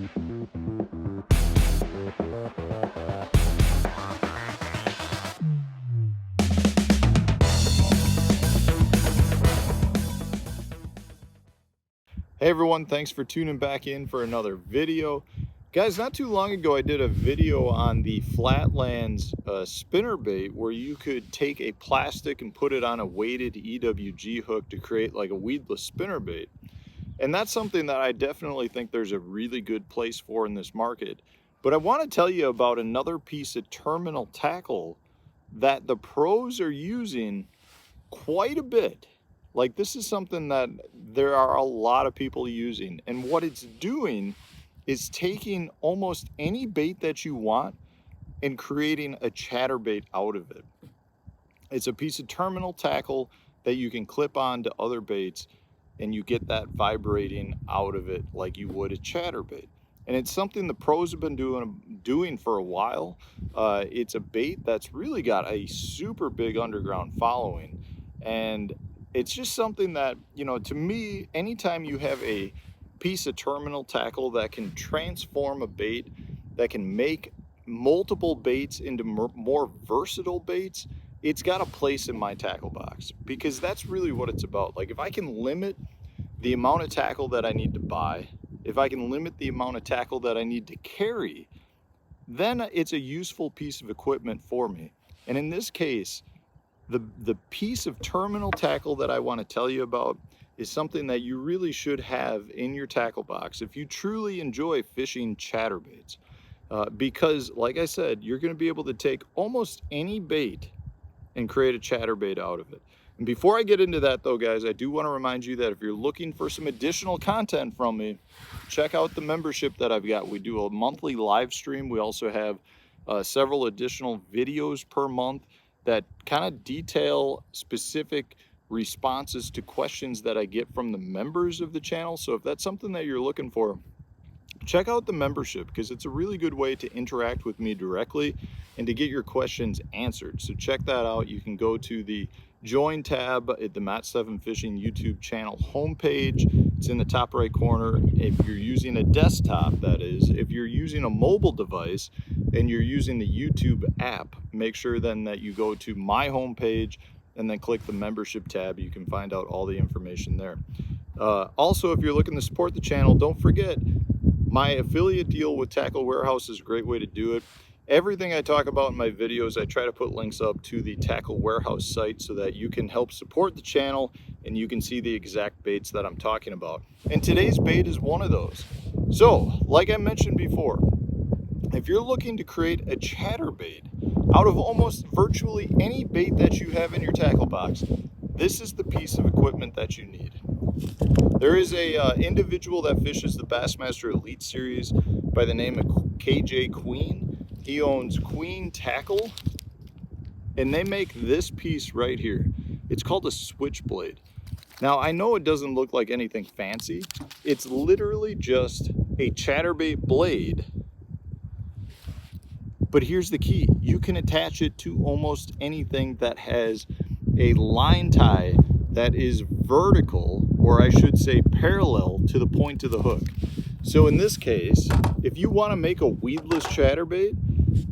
Hey everyone, thanks for tuning back in for another video. Guys, not too long ago I did a video on the Flatlands spinnerbait where you could take a plastic and put it on a weighted EWG hook to create like a weedless spinnerbait. And that's something that I definitely think there's a really good place for in this market. But I want to tell you about another piece of terminal tackle that the pros are using quite a bit. Like, this is something that there are a lot of people using, and what it's doing is taking almost any bait that you want and creating a chatterbait out of it. It's a piece of terminal tackle that you can clip on to other baits, and you get that vibrating out of it like you would a chatterbait. And it's something the pros have been doing for a while. It's a bait that's really got a super big underground following, and it's just something that, you know, to me, anytime you have a piece of terminal tackle that can transform a bait, that can make multiple baits into more versatile baits, it's got a place in my tackle box, because that's really what it's about. Like, if I can limit the amount of tackle that I need to buy, if I can limit the amount of tackle that I need to carry, then it's a useful piece of equipment for me. And in this case, the piece of terminal tackle that I want to tell you about is something that you really should have in your tackle box if you truly enjoy fishing chatterbaits. Because, like I said, you're going to be able to take almost any bait and create a chatterbait out of it. And before I get into that though, guys, I do want to remind you that if you're looking for some additional content from me, check out the membership that I've got. We do a monthly live stream. We also have several additional videos per month that kind of detail specific responses to questions that I get from the members of the channel. So if that's something that you're looking for, check out the membership, because it's a really good way to interact with me directly and to get your questions answered. So check that out. You can go to the join tab at the Matt 7 Fishing YouTube channel homepage. It's in the top right corner. If you're using a desktop, that is, if you're using a mobile device and you're using the YouTube app, make sure then that you go to my homepage and then click the membership tab. You can find out all the information there. Also, if you're looking to support the channel, don't forget my affiliate deal with Tackle Warehouse is a great way to do it. Everything I talk about in my videos, I try to put links up to the Tackle Warehouse site so that you can help support the channel and you can see the exact baits that I'm talking about. And today's bait is one of those. So, like I mentioned before, if you're looking to create a chatterbait out of almost virtually any bait that you have in your tackle box, this is the piece of equipment that you need. There is a individual that fishes the Bassmaster Elite Series by the name of KJ Queen. He owns Queen Tackle, and they make this piece right here. It's called a switchblade. Now, I know it doesn't look like anything fancy. It's literally just a chatterbait blade. But here's the key. You can attach it to almost anything that has a line tie that is vertical, or I should say parallel to the point of the hook. So in this case, if you want to make a weedless chatterbait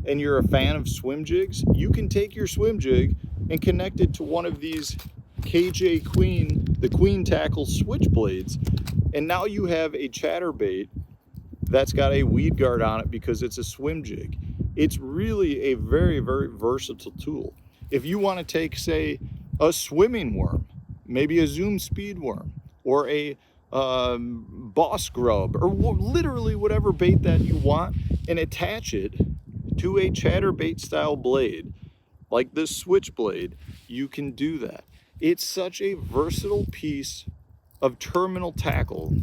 and you're a fan of swim jigs, you can take your swim jig and connect it to one of these KJ Queen, the Queen Tackle switchblades, and now you have a chatterbait that's got a weed guard on it because it's a swim jig. It's really a very, very versatile tool. If you want to take, say, a swimming worm, maybe a Zoom speed worm, or a boss grub, or literally whatever bait that you want, and attach it to a chatterbait style blade like this switchblade, you can do that. It's such a versatile piece of terminal tackle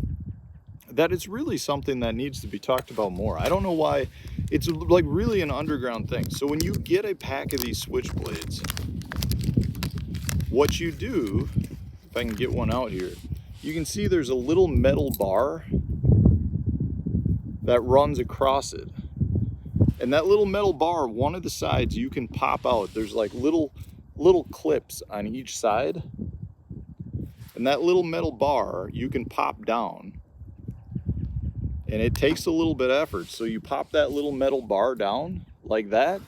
that it's really something that needs to be talked about more. I don't know why. It's like really an underground thing. So when you get a pack of these switchblades, what you do, if I can get one out here, you can see there's a little metal bar that runs across it. And that little metal bar, one of the sides you can pop out. There's like little clips on each side. And that little metal bar you can pop down and it takes a little bit of effort. So you pop that little metal bar down like that,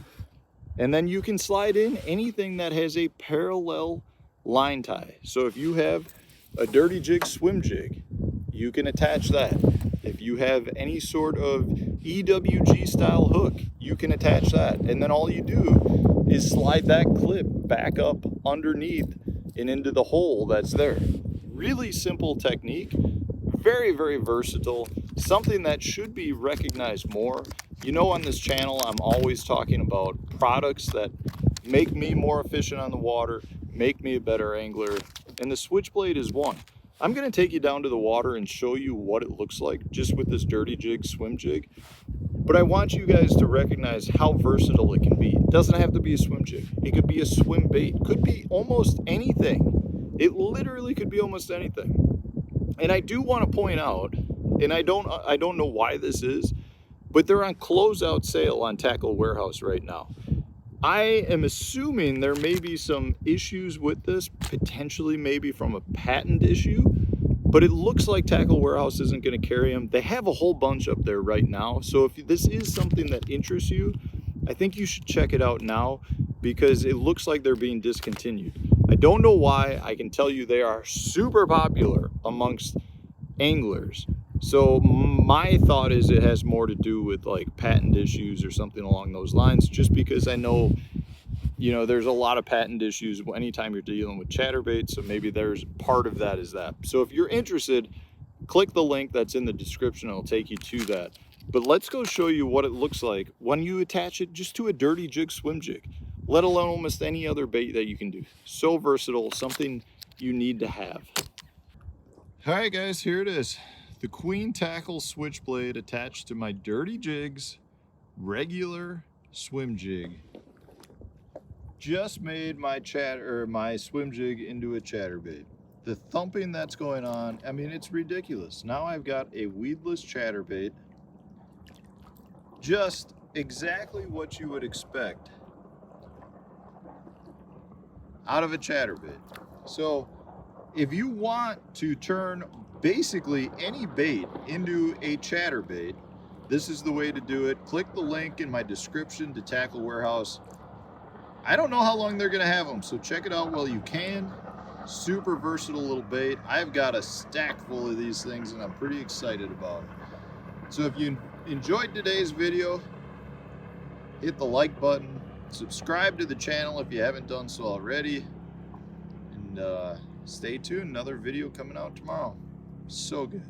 and then you can slide in anything that has a parallel line tie. So if you have a dirty jig swim jig, you can attach that. If you have any sort of EWG style hook, you can attach that. And then all you do is slide that clip back up underneath and into the hole that's there. Really simple technique, very, very versatile, something that should be recognized more. You know, on this channel, I'm always talking about products that make me more efficient on the water, make me a better angler, and the Switchblade is one. I'm gonna take you down to the water and show you what it looks like just with this dirty jig swim jig. But I want you guys to recognize how versatile it can be. It doesn't have to be a swim jig. It could be a swim bait. It could be almost anything. It literally could be almost anything. And I do want to point out, and I don't know why this is, but they're on closeout sale on Tackle Warehouse right now. I am assuming there may be some issues with this, potentially maybe from a patent issue, but it looks like Tackle Warehouse isn't going to carry them. They have a whole bunch up there right now. So if this is something that interests you, I think you should check it out now, because it looks like they're being discontinued. I don't know why. I can tell you they are super popular amongst anglers. So my thought is it has more to do with like patent issues or something along those lines, just because I know, you know, there's a lot of patent issues anytime you're dealing with chatterbait. So maybe there's part of that is that. So if you're interested, click the link that's in the description. It'll take you to that. But let's go show you what it looks like when you attach it just to a dirty jig swim jig, let alone almost any other bait that you can do. So versatile, something you need to have. All right, guys, here it is. The Queen Tackle Switchblade attached to my dirty jigs regular swim jig. Just made my swim jig into a chatterbait. The thumping that's going on, I mean, it's ridiculous. Now I've got a weedless chatterbait, just exactly what you would expect out of a chatterbait. So if you want to turn basically any bait into a chatterbait, this is the way to do it. Click the link in my description to Tackle Warehouse. I don't know how long they're gonna have them, so check it out while you can. Super versatile little bait. I've got a stack full of these things and I'm pretty excited about it. So if you enjoyed today's video, hit the like button, subscribe to the channel if you haven't done so already, and stay tuned. Another video coming out tomorrow. So good.